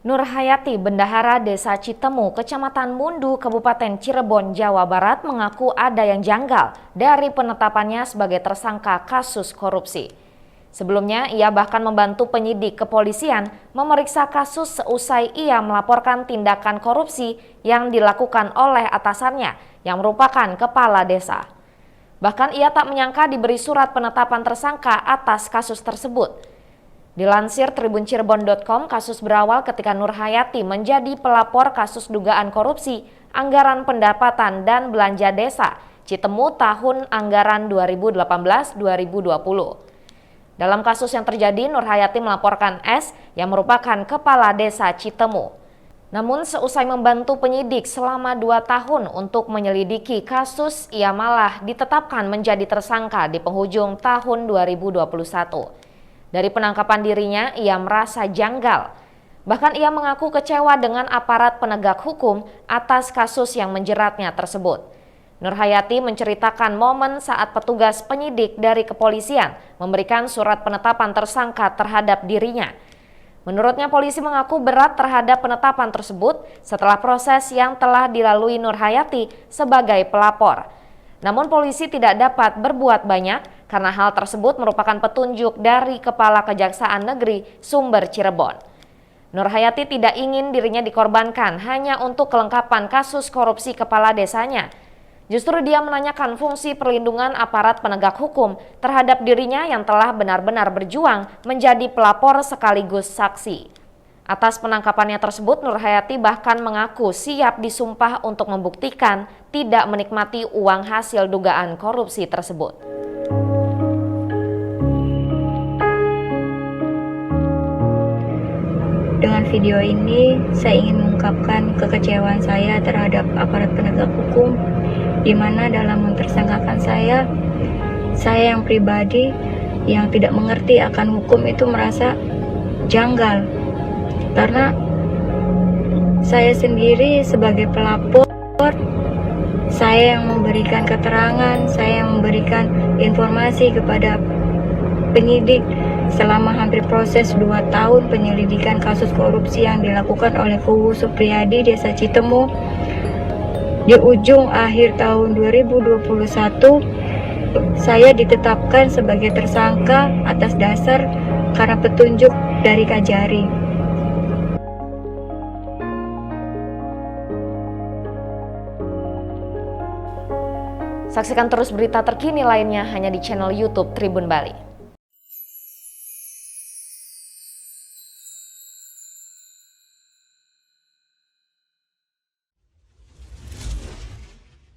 Nur Hayati, bendahara Desa Citemu, Kecamatan Mundu, Kabupaten Cirebon, Jawa Barat mengaku ada yang janggal dari penetapannya sebagai tersangka kasus korupsi. Sebelumnya, ia bahkan membantu penyidik kepolisian memeriksa kasus seusai ia melaporkan tindakan korupsi yang dilakukan oleh atasannya yang merupakan kepala desa. Bahkan ia tak menyangka diberi surat penetapan tersangka atas kasus tersebut. Dilansir tribuncirebon.com, kasus berawal ketika Nur Hayati menjadi pelapor kasus dugaan korupsi anggaran pendapatan dan belanja desa Citemu tahun anggaran 2018-2020. Dalam kasus yang terjadi, Nur Hayati melaporkan S yang merupakan kepala desa Citemu. Namun seusai membantu penyidik selama 2 tahun untuk menyelidiki kasus, ia malah ditetapkan menjadi tersangka di penghujung tahun 2021. Dari penangkapan dirinya, ia merasa janggal. Bahkan ia mengaku kecewa dengan aparat penegak hukum atas kasus yang menjeratnya tersebut. Nur Hayati menceritakan momen saat petugas penyidik dari kepolisian memberikan surat penetapan tersangka terhadap dirinya. Menurutnya, polisi mengaku berat terhadap penetapan tersebut setelah proses yang telah dilalui Nur Hayati sebagai pelapor. Namun polisi tidak dapat berbuat banyak karena hal tersebut merupakan petunjuk dari Kepala Kejaksaan Negeri Sumber Cirebon. Nur Hayati tidak ingin dirinya dikorbankan hanya untuk kelengkapan kasus korupsi kepala desanya. Justru dia menanyakan fungsi perlindungan aparat penegak hukum terhadap dirinya yang telah benar-benar berjuang menjadi pelapor sekaligus saksi. Atas penangkapannya tersebut, Nur Hayati bahkan mengaku siap disumpah untuk membuktikan tidak menikmati uang hasil dugaan korupsi tersebut. Dengan video ini, saya ingin mengungkapkan kekecewaan saya terhadap aparat penegak hukum, di mana dalam mentersangkakan saya yang pribadi yang tidak mengerti akan hukum itu merasa janggal. Karena saya sendiri sebagai pelapor, saya yang memberikan keterangan, saya yang memberikan informasi kepada penyidik selama hampir proses 2 tahun penyelidikan kasus korupsi yang dilakukan oleh Kuwu Supriyadi Desa Citemu. Di ujung akhir tahun 2021, saya ditetapkan sebagai tersangka atas dasar karena petunjuk dari Kajari. Saksikan terus berita terkini lainnya hanya di channel YouTube Tribun Bali.